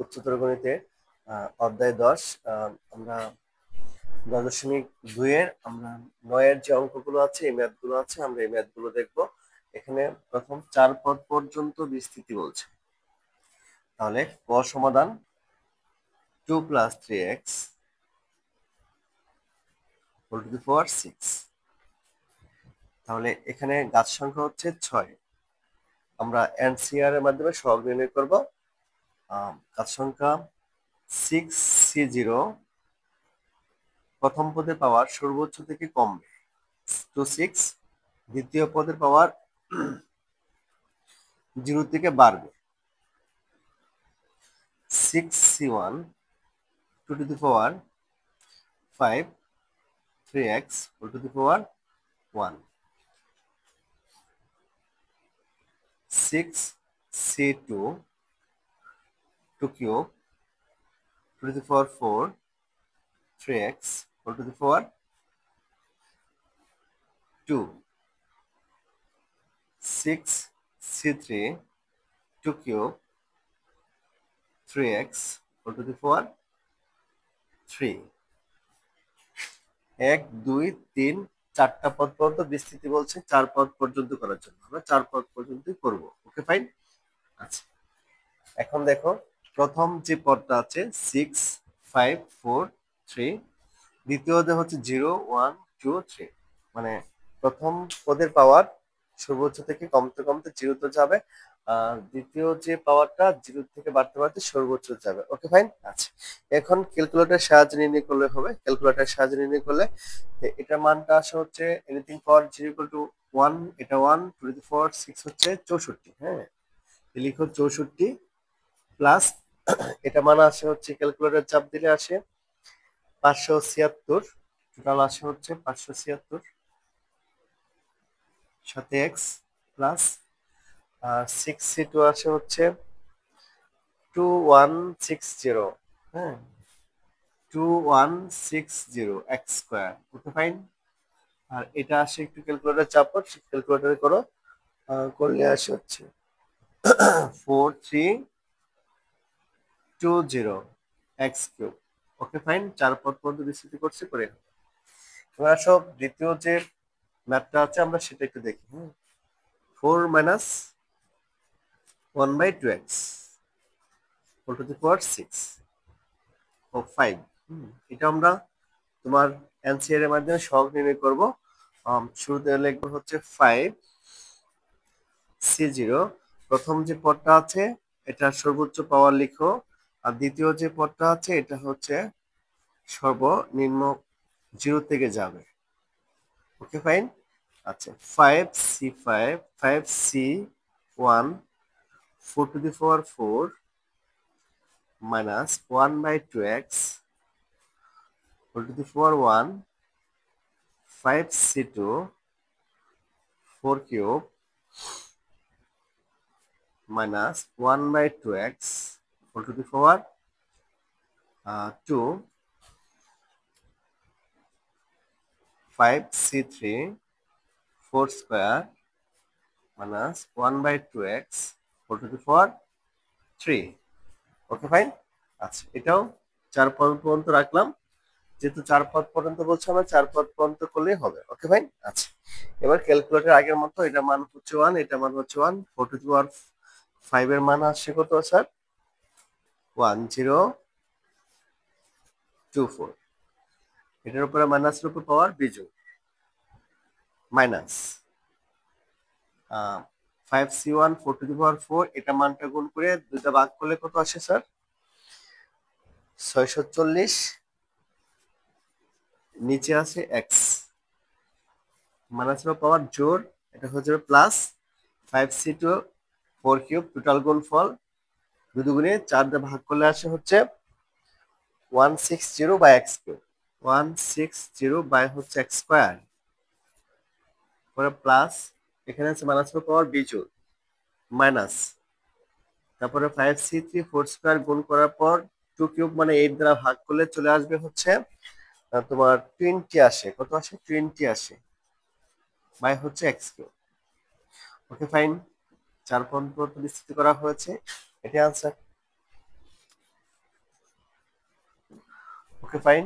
উচ্চতর গণিতে অধ্যায় 10 আমরা 10.2 এর আমরা 9 এর যে অঙ্কগুলো আছে এই ম্যাথগুলো আছে আমরা এই ম্যাথগুলো দেখব। এখানে প্রথম 4 পদ পর্যন্ত বিস্তৃতি বলছে। তাহলে ক সমাধান 2 + 3x হোল টু দি পাওয়ার 6। তাহলে এখানে গাছ সংখ্যা হচ্ছে 6। আমরা এনসিআর এর মাধ্যমে সহগ নির্ণয় করব। গাছ সংখ্যা 6C0 প্রথম পদের পাওয়ার সর্বোচ্চ থেকে কমবে 2 6, দ্বিতীয় পদের পাওয়ার 0 থেকে বাড়বে 6C1 2 to the power 5 3x whole to the power 1 6C2 2 cube 2 to the power 4 3x whole to the power 2 6C3 2 cube 3x whole to the power 3। 1 2 3 4টা পদ পর্যন্ত বিস্তৃতি বলছে 4 পদ পর্যন্ত করার জন্য আমরা 4 পদ পর্যন্তই করব। Okay fine. আচ্ছা, এখন দেখো প্রথম যে পদটা আছে 6 5 4 3, দ্বিতীয়তে হচ্ছে 0 1 2 3, মানে প্রথম পদের পাওয়ার সর্বোচ্চ থেকে কমতে কমতে 0 তে যাবে, আর দ্বিতীয় যে পাওয়ারটা 0 থেকে বাড়তে বাড়তে সর্বোচ্চ যাবে। Okay fine. আচ্ছা, এখন ক্যালকুলেটরের সাহায্যে নির্ণয় করলে হবে। ক্যালকুলেটরের সাহায্যে নির্ণয় করলে এটা মানটা আসে হচ্ছে এনিথিং পাওয়ার 0 = 1, এটা 1 টু দি পাওয়ার 6 হচ্ছে 64। হ্যাঁ, লিখো 64 প্লাস এটা মান আসে হচ্ছে ক্যালকুলেটর চাপ দিলে আসে 576, টোটাল আসে হচ্ছে 576 সাথে এক্স প্লাস 6C2 আসে হচ্ছে 2160। হ্যাঁ, 2160 এক্স স্কোয়ার। Okay fine. আর এটা আসে একটু ক্যালকুলেটর চাপ ক্যালকুলেটরে করো, করলে আসে হচ্ছে 4320 এক্স কিউব। ওকে ফাইন, 4 পদ পর্যন্ত বিস্তৃতি করছি করে। এবার আসো দ্বিতীয় যে ম্যাথটা আছে আমরা সেটা একটু দেখি। 4 - 1/2x হোল টু দি পাওয়ার 6 ও 5। এটা আমরা তোমার এনসিআর এর মাধ্যমে সহগ নির্ণয় করব। শুরুতে লিখবো হচ্ছে 5C0, প্রথম যে পদটা আছে এটা সর্বোচ্চ পাওয়ার লিখো, আর দ্বিতীয় যে পদটা আছে এটা হচ্ছে সর্বনিম্ন 0 থেকে যাবে। Okay fine. আচ্ছা, 5C5 5C1 4 to the power 4 minus 1/2x whole to the power 1 5C2 4 cube minus 1/2x whole to the power 2 5C3 4 square minus 1/2x whole to the power 3। Okay fine. আচ্ছা, এটাও 4 পদ পর্যন্ত রাখলাম, যেহেতু 4 পদ পর্যন্ত বলছে আমরা 4 পদ পর্যন্ত করলেই হবে। Okay fine. আচ্ছা, এবার ক্যালকুলেটর আগের মতো এটা মান হচ্ছে 1, এটা মান হচ্ছে 1, 4 to the power 5 এর মান আসছে কত স্যার? 1024। এটার উপরে মাইনাসের উপর পাওয়ার বিজোড় minus 5C1 4 to the power 4, এটা মানটা গুণ করে দুইটা ভাগ করলে কত আসে স্যার? 640, নিচে আছে এক্স, মাইনাসের পাওয়ার জোর, এটা হচ্ছে প্লাস 5C2 4 কিউব, টোটাল গুণফল 2 দুগুণে 4 দিয়ে ভাগ করলে আসে হচ্ছে 160 বাই এক্স কিউব, 160 বাই হচ্ছে এক্স স্কোয়ার, পরে প্লাস এখানে আছে মাইনাসের পাওয়ার বিজোড় মাইনাস, তারপরে 5C3 4 স্কোয়ার গুণ করার পর 2 কিউব মানে 8 দ্বারা ভাগ করলে চলে আসবে হচ্ছে তোমার 20 আসে, কত আসে? 20 আসে বাই হচ্ছে এক্স কিউব। ওকে ফাইন, 4 পর্যন্ত বিস্তৃত করা হয়েছে, এটি আনসার। Okay fine.